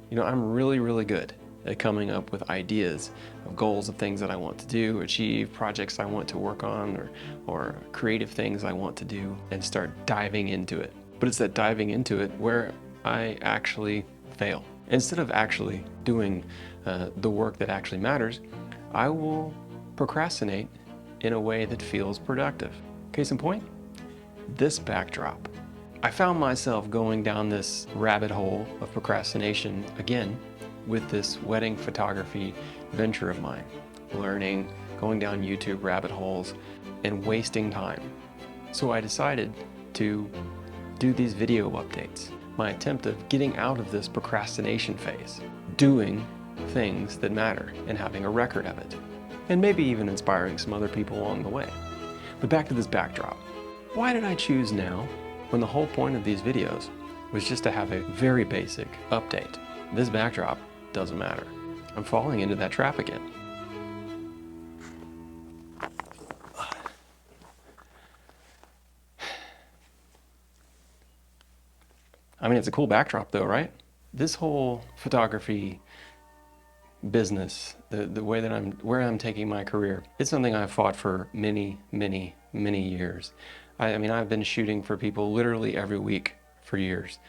You know, I'm really good at coming up with ideas of goals of things that I want to do, achieve, projects I want to work on, or creative things I want to do, and start diving into it. But it's that diving into it where I actually fail. Instead of actually doing the work that actually matters, I will procrastinate in a way that feels productive. Case in point, this backdrop. I found myself going down this rabbit hole of procrastination again with this wedding photography venture of mine. Learning, going down YouTube rabbit holes, and wasting time. So I decided to do these video updates. My attempt of getting out of this procrastination phase. Doing things that matter and having a record of it. And maybe even inspiring some other people along the way. But back to this backdrop. Why did I choose now when the whole point of these videos was just to have a very basic update? This backdrop doesn't matter. I'm falling into that trap again. I mean, it's a cool backdrop though, right? This whole photography business, the way that where I'm taking my career, it's something I've fought for many years. I mean, I've been shooting for people literally every week for years.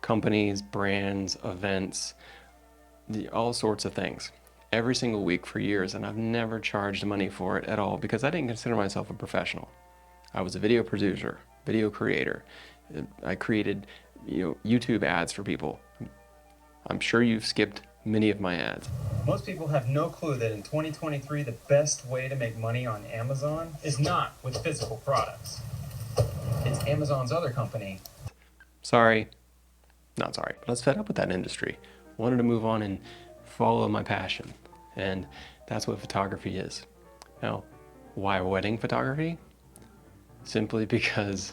Companies, brands, events, all sorts of things. Every single week for years, and I've never charged money for it at all because I didn't consider myself a professional. I was a video producer, video creator. I created, YouTube ads for people. I'm sure you've skipped many of my ads. Most people have no clue that in 2023, the best way to make money on Amazon is not with physical products. It's Amazon's other company. Sorry, not sorry, but I was fed up with that industry. Wanted to move on and follow my passion. And that's what photography is. Now, why wedding photography? Simply because,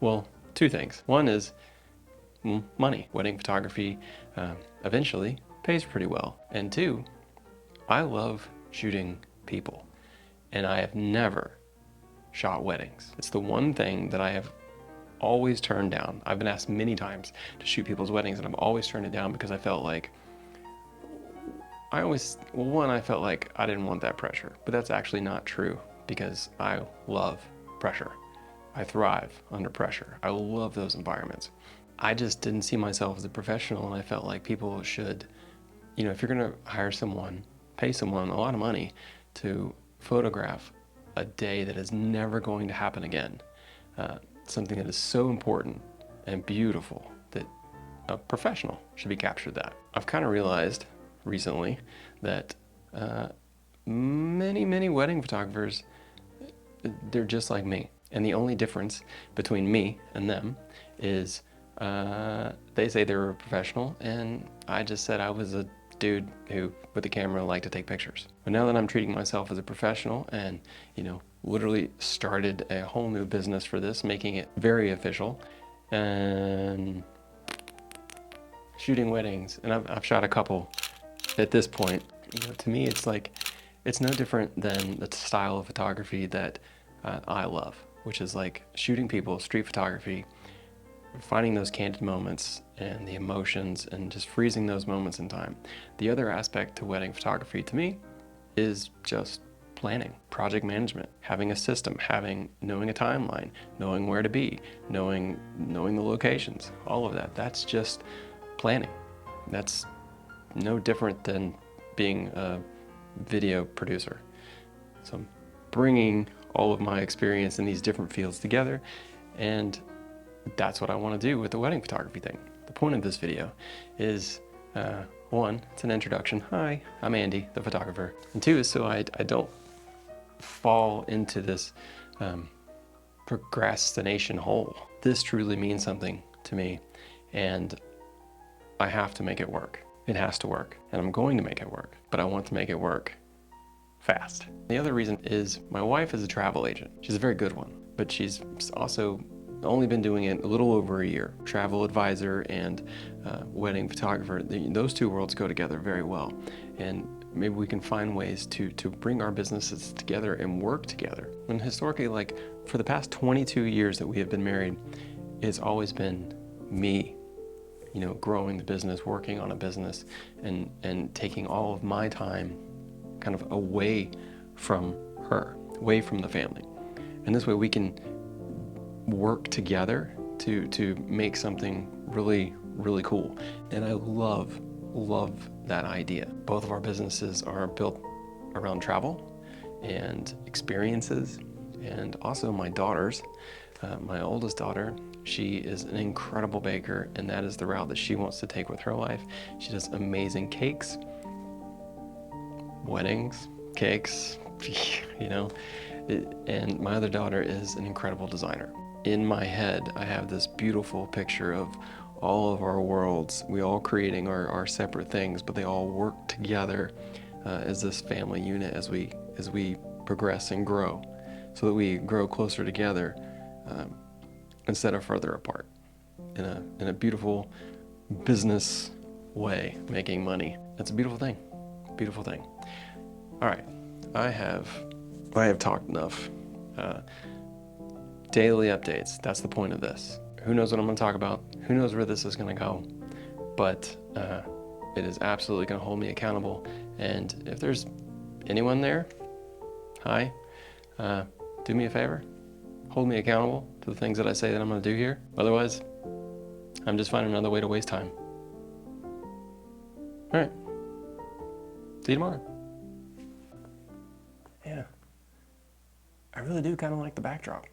well, two things. One is money. Wedding photography eventually pays pretty well. And two, I love shooting people. And I have never shot weddings. It's the one thing that I have always turned down. I've been asked many times to shoot people's weddings and I've always turned it down because I felt like, I felt like I didn't want that pressure. But that's actually not true because I love pressure. I thrive under pressure. I love those environments. I just didn't see myself as a professional, and I felt like people should, if you're gonna hire someone, pay someone a lot of money to photograph a day that is never going to happen again, something that is so important and beautiful that a professional should be captured that. I've kind of realized recently that many wedding photographers, they're just like me. And the only difference between me and them is they say they were a professional, and I just said I was a dude who, with a camera, liked to take pictures. But now that I'm treating myself as a professional and, literally started a whole new business for this, making it very official, and shooting weddings, and I've shot a couple at this point. To me, it's like, it's no different than the style of photography that I love, which is like shooting people, street photography, finding those candid moments and the emotions and just freezing those moments in time. The other aspect to wedding photography to me is just planning, project management, having a system, knowing a timeline, knowing where to be, knowing the locations, all of that. That's just planning. That's no different than being a video producer. So I'm bringing all of my experience in these different fields together, and that's what I want to do with the wedding photography thing. The point of this video is, one, it's an introduction. Hi, I'm Andy, the photographer. And two is so I don't fall into this procrastination hole. This truly means something to me, and I have to make it work. It has to work, and I'm going to make it work, but I want to make it work fast. The other reason is my wife is a travel agent. She's a very good one, but she's also only been doing it a little over a year. Travel advisor and wedding photographer, those two worlds go together very well. And maybe we can find ways to bring our businesses together and work together. And historically, like for the past 22 years that we have been married, it's always been me you know, growing the business, working on a business, and taking all of my time kind of away from her, away from the family. And this way we can work together to make something really, really cool. And I love that idea. Both of our businesses are built around travel and experiences, and also my daughters. My oldest daughter, she is an incredible baker, and that is the route that she wants to take with her life. She does amazing cakes, weddings, cakes, you know. And my other daughter is an incredible designer. In my head, I have this beautiful picture of all of our worlds, we all creating our separate things, but they all work together as this family unit as we progress and grow, so that we grow closer together instead of further apart in a beautiful business way, making money. It's a beautiful thing, beautiful thing. All right, I have talked enough. Daily updates, that's the point of this. Who knows what I'm gonna talk about? Who knows where this is gonna go? But it is absolutely gonna hold me accountable. And if there's anyone there, hi, do me a favor, hold me accountable to the things that I say that I'm gonna do here. Otherwise, I'm just finding another way to waste time. All right, see you tomorrow. Yeah, I really do kind of like the backdrop.